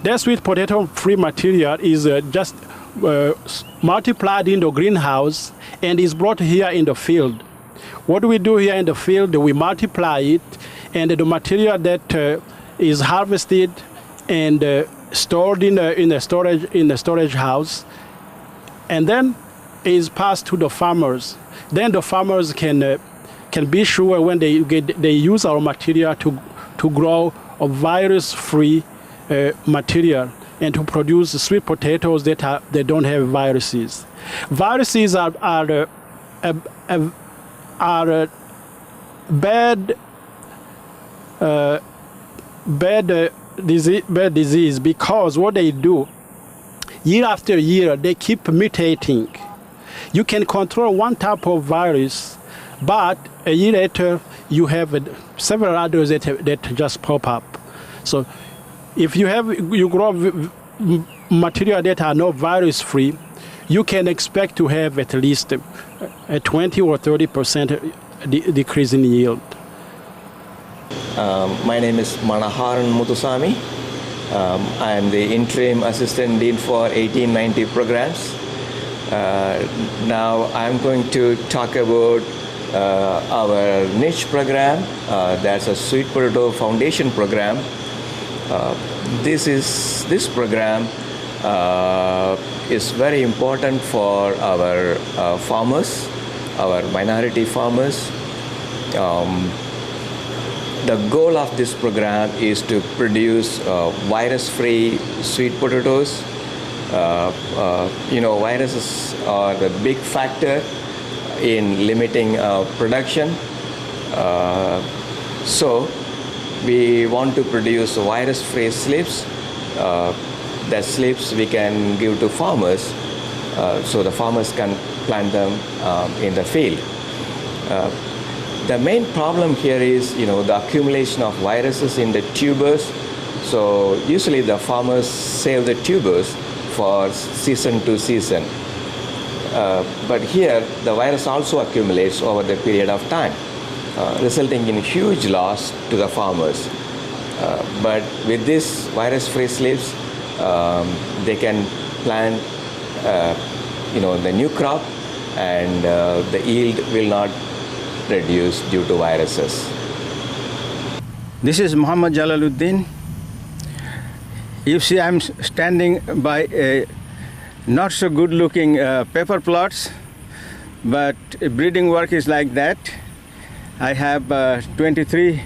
That sweet potato free material is just multiplied in the greenhouse and is brought here in the field. What we do here in the field, we multiply it, and the material that is harvested and stored in the storage house, and then is passed to the farmers. Then the farmers can be sure when they use our material to grow a virus-free material and to produce sweet potatoes that don't have viruses. Viruses are bad disease because what they do, year after year, they keep mutating. You can control one type of virus, but a year later, you have several others that just pop up. So if you grow material that are not virus-free, you can expect to have at least a 20 or 30% decrease in yield. My name is Manaharan Muthusamy. I am the interim assistant dean for 1890 programs. Now I'm going to talk about our niche program. That's a sweet potato foundation program. This program is very important for our farmers, our minority farmers. The goal of this program is to produce virus-free sweet potatoes. Viruses are the big factor in limiting production. So we want to produce virus-free slips. That slips we can give to farmers so the farmers can plant them in the field. The main problem here is, the accumulation of viruses in the tubers. So usually the farmers save the tubers for season to season. But here the virus also accumulates over the period of time, resulting in huge loss to the farmers. But with this virus-free slips, they can plant, the new crop, and the yield will not reduce due to viruses. This is Muhammad Jalaluddin. You see, I'm standing by a not so good looking pepper plots, but breeding work is like that. I have 23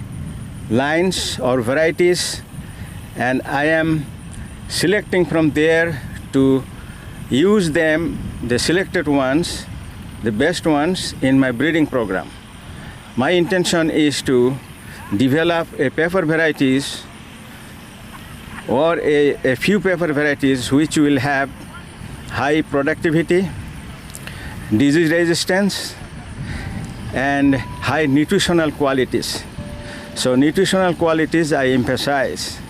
lines or varieties, and I am selecting from there to use them, the selected ones, the best ones, in my breeding program. My intention is to develop a pepper varieties or a few pepper varieties which will have high productivity, disease resistance, and high nutritional qualities. So nutritional qualities I emphasize.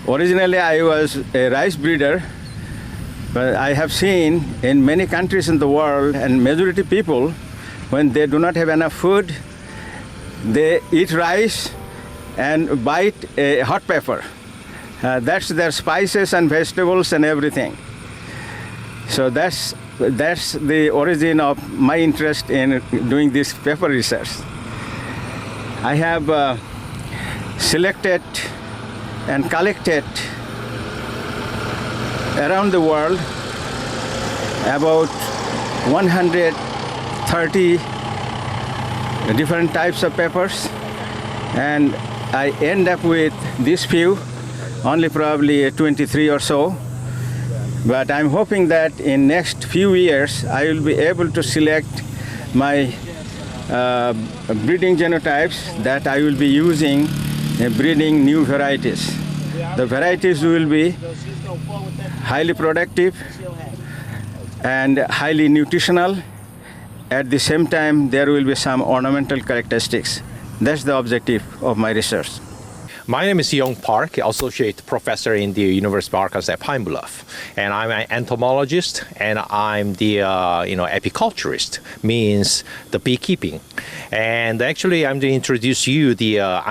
Originally I was a rice breeder, but I have seen in many countries in the world, and majority people, when they do not have enough food, they eat rice and bite a hot pepper. That's their spices and vegetables and everything. So that's the origin of my interest in doing this pepper research. I have selected and collected around the world about 130 different types of peppers, and I end up with this few, only probably 23 or so. But I'm hoping that in next few years I will be able to select my breeding genotypes that I will be using in breeding new varieties. The varieties will be highly productive and highly nutritional. At the same time, there will be some ornamental characteristics. That's the objective of my research. My name is Young Park, associate professor in the University of Arkansas at Pine Bluff, and I'm an entomologist, and I'm the apiculturist, means the beekeeping. And actually, I'm going to introduce you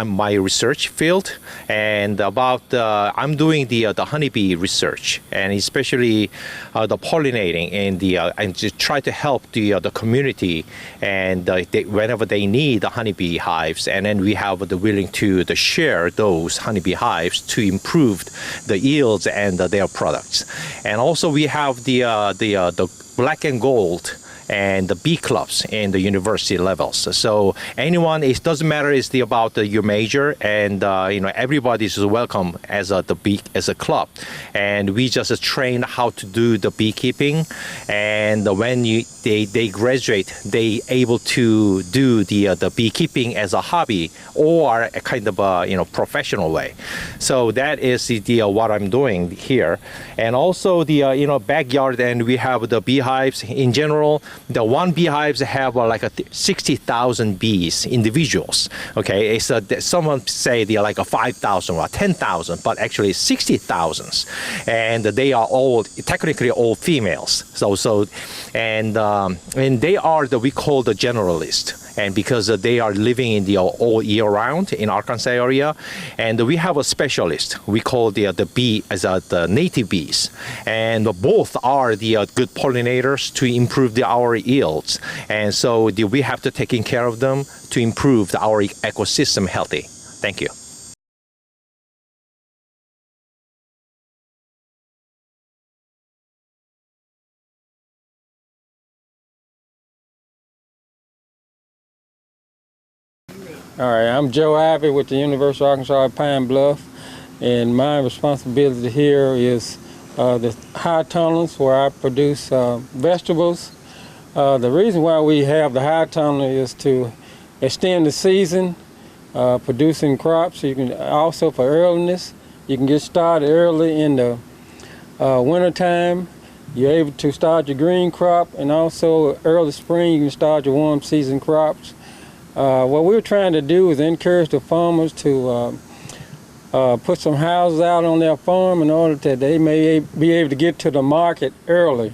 my research field, and I'm doing the honeybee research, and especially the pollinating, and to try to help the community, and whenever they need the honeybee hives, and then we have the willing to share those honeybee hives to improve the yields and their products. And also we have the black and gold and the bee clubs in the university levels. So anyone, it doesn't matter about your major, and everybody is welcome as a club. And we just train how to do the beekeeping, and when they graduate, they able to do the beekeeping as a hobby or a kind of professional way. So that is what I'm doing here. And also the backyard, and we have the beehives in general. The one beehives have like 60,000 bees, individuals. Okay, it's someone say they're like 5,000 or 10,000, but actually 60,000, and they are technically all females. And they are we call the generalist. And because they are living in the all year round in Arkansas area, and we have a specialist we call the bee as the native bees, and both are the good pollinators to improve our yields, and so we have to taking care of them to improve our ecosystem healthy. Thank you. All right, I'm Joe Ivy with the University of Arkansas at Pine Bluff, and my responsibility here is the high tunnels where I produce vegetables. The reason why we have the high tunnel is to extend the season, producing crops. You can also, for earliness, you can get started early in the wintertime. You're able to start your green crop, and also early spring you can start your warm season crops. What we're trying to do is encourage the farmers to put some houses out on their farm in order that they may be able to get to the market early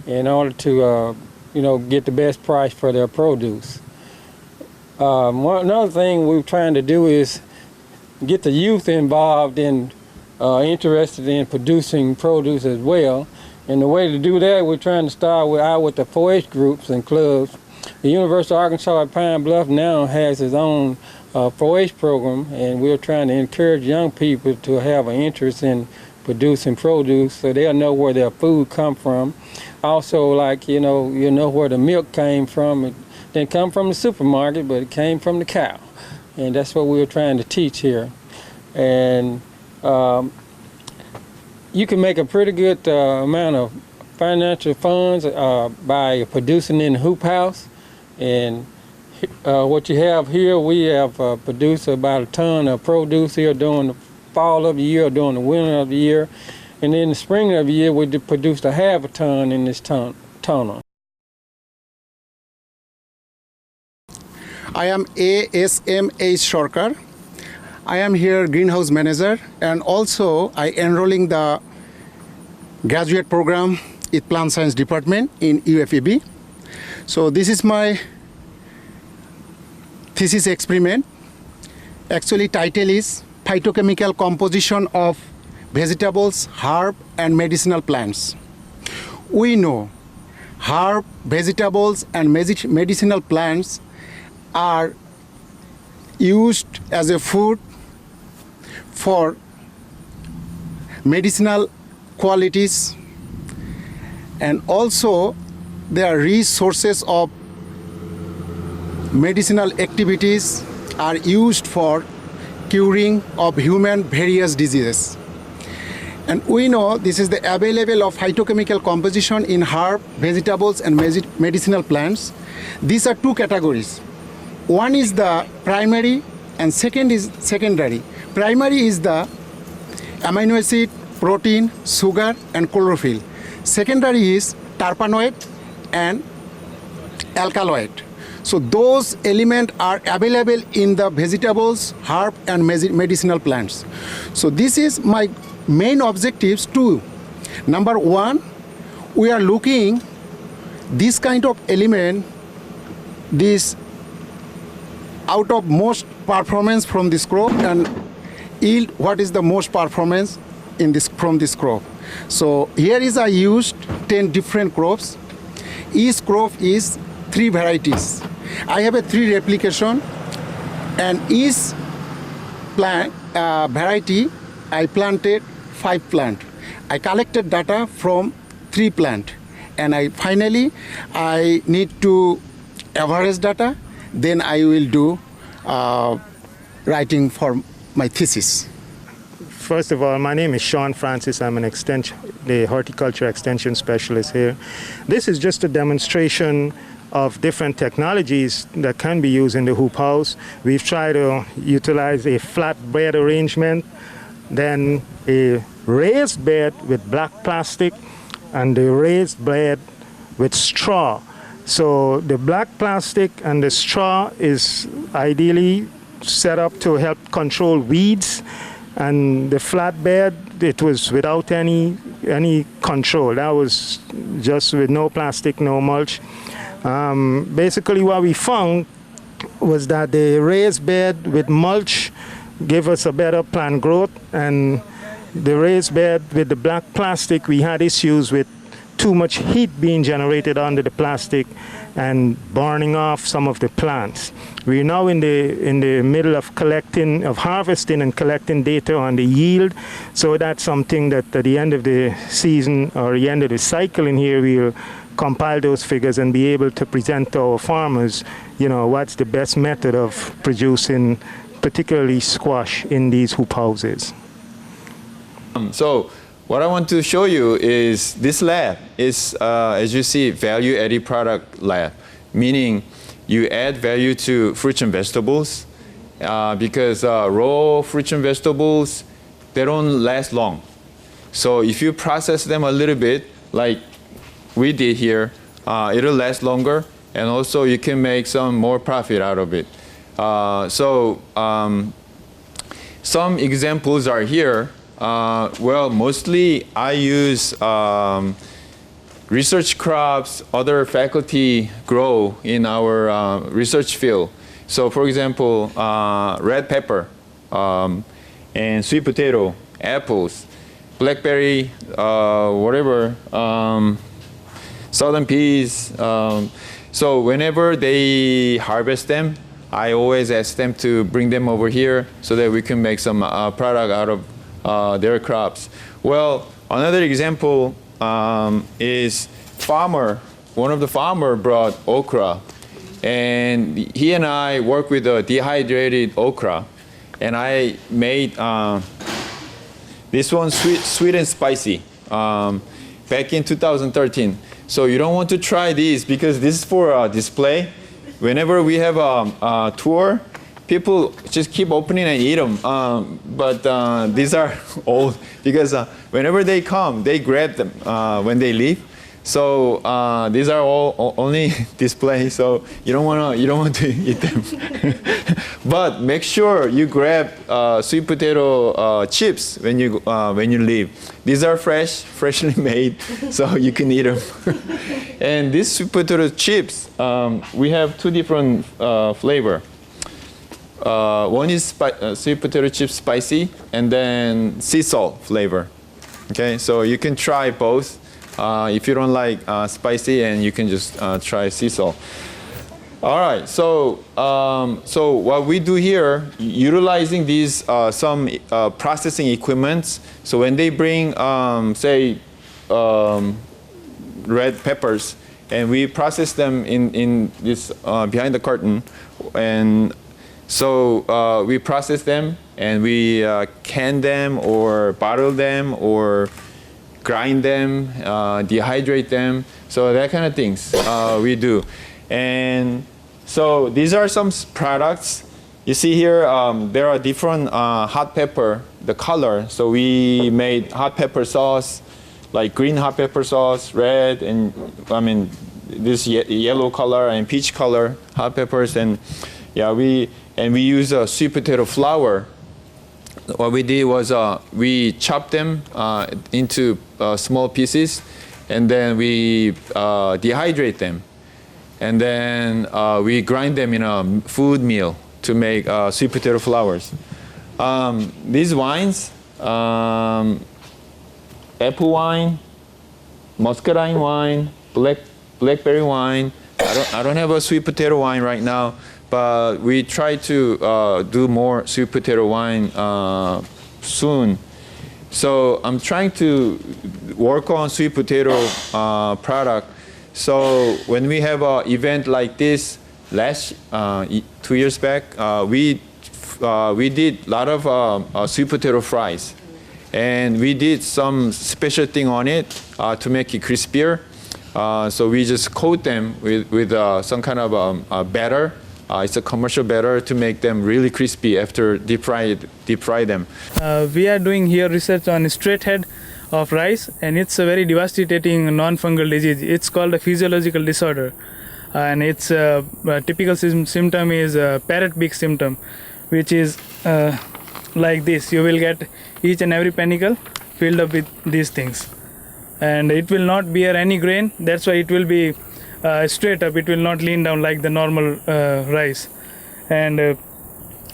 in order to get the best price for their produce. Another thing we're trying to do is get the youth involved in interested in producing produce as well. And the way to do that, we're trying to start out with the 4-H groups and clubs. The University of Arkansas at Pine Bluff now has its own 4-H program, and we're trying to encourage young people to have an interest in producing produce so they'll know where their food come from. Also, like, you know where the milk came from. It didn't come from the supermarket, but it came from the cow. And that's what we're trying to teach here. And you can make a pretty good amount of financial funds by producing in the hoop house. And what you have here, we have produced about a ton of produce here during the fall of the year or during the winter of the year. And in the spring of the year, we produced a half a ton in this tunnel. I am ASMH Sarkar. I am here greenhouse manager, and also I enrolling the graduate program in plant science department in UAPB. So this is my thesis experiment. Actually, title is Phytochemical Composition of Vegetables, Herb and Medicinal Plants. We know herb, vegetables and medicinal plants are used as a food for medicinal qualities, and also they are resources of medicinal activities, are used for curing of human various diseases. And we know this is the available of phytochemical composition in herb, vegetables and medicinal plants. These are two categories. One is the primary and second is secondary. Primary is the amino acid, protein, sugar and chlorophyll. Secondary is terpenoid and alkaloid. So those elements are available in the vegetables, herb, and medicinal plants. So this is my main objectives too. Number one, we are looking this kind of element, this out of most performance from this crop and yield what is the most performance in this from this crop. So here is I used 10 different crops. Each crop is 3 varieties. I have a 3 replication, and each plant variety I planted 5 plant. I collected data from 3 plant, and finally I need to average data. Then I will do writing for my thesis. First of all, my name is Sean Francis. I'm the horticulture extension specialist here. This is just a demonstration of different technologies that can be used in the hoop house. We've tried to utilize a flat bed arrangement, then a raised bed with black plastic, and the raised bed with straw. So the black plastic and the straw is ideally set up to help control weeds, and the flat bed, it was without any control. That was just with no plastic, no mulch. Basically what we found was that the raised bed with mulch gave us a better plant growth, and the raised bed with the black plastic, we had issues with too much heat being generated under the plastic and burning off some of the plants. We're now in the middle of harvesting and collecting data on the yield. So that's something that at the end of the season or the end of the cycle in here, we'll compile those figures and be able to present to our farmers, what's the best method of producing particularly squash in these hoop houses. So what I want to show you is this lab is, as you see, value-added product lab, meaning you add value to fruits and vegetables because raw fruits and vegetables, they don't last long. So if you process them a little bit, like we did here, it'll last longer, and also you can make some more profit out of it. Some examples are here. Well, mostly I use research crops other faculty grow in our research field. So for example, red pepper and sweet potato, apples, blackberry, whatever, southern peas. So whenever they harvest them, I always ask them to bring them over here so that we can make some product out of their crops. Well, another example is one of the farmer brought okra, and he and I work with a dehydrated okra, and I made this one sweet and spicy back in 2013. So you don't want to try these because this is for display. Whenever we have a tour, people just keep opening and eat them. But these are old because whenever they come, they grab them when they leave. So these are all only display. So you don't want to eat them. But make sure you grab sweet potato chips when you leave. These are freshly made, so you can eat them. And these sweet potato chips, we have two different flavor. One is sweet potato chips spicy, and then sea salt flavor. Okay, so you can try both. If you don't like spicy, and you can just try sea salt. All right, so what we do here, utilizing these some processing equipments. So when they bring, say, red peppers, and we process them in this behind the curtain, and so we process them and we can them or bottle them or grind them, dehydrate them, so that kind of things we do. And so these are some products. You see here, there are different hot pepper, the color. So we made hot pepper sauce, like green hot pepper sauce, red, and this yellow color and peach color hot peppers, and yeah, we use sweet potato flour. What we did was we chopped them into small pieces, and then we dehydrate them, and then we grind them in a food meal to make sweet potato flours. These wines, apple wine, muscadine wine, blackberry wine. I don't have a sweet potato wine right now, but we try to do more sweet potato wine soon. So I'm trying to work on sweet potato product. So when we have an event like this, 2 years back, we did a lot of sweet potato fries. And we did some special thing on it to make it crispier. So we just coat them with some kind of batter. It's a commercial batter to make them really crispy after deep fry them. We are doing here research on straight head of rice, and it's a very devastating non-fungal disease. It's called a physiological disorder, and its typical symptom is parrot beak symptom, which is like this. You will get each and every panicle filled up with these things, and it will not bear any grain. That's why it will be straight up. It will not lean down like the normal rice, and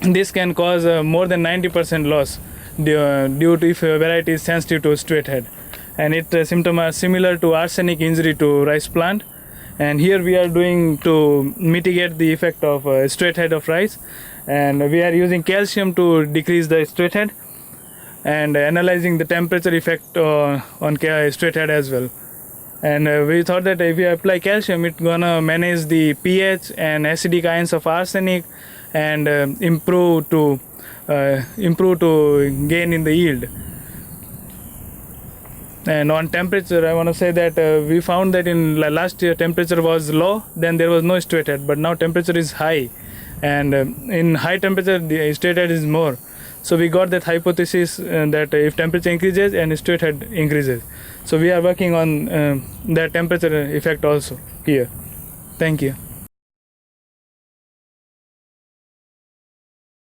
this can cause more than 90% loss due to if a variety is sensitive to straight head. And its symptoms are similar to arsenic injury to rice plant. And here we are doing to mitigate the effect of straight head of rice, and we are using calcium to decrease the straight head, and analyzing the temperature effect on straight head as well. And we thought that if we apply calcium, it's gonna manage the pH and acidic ions of arsenic, and improve to gain in the yield. And on temperature, I want to say that we found that in last year temperature was low, then there was no straight head, but now temperature is high, and in high temperature the straight head is more. So we got that hypothesis that if temperature increases and straight head increases. So we are working on that temperature effect also here. Thank you.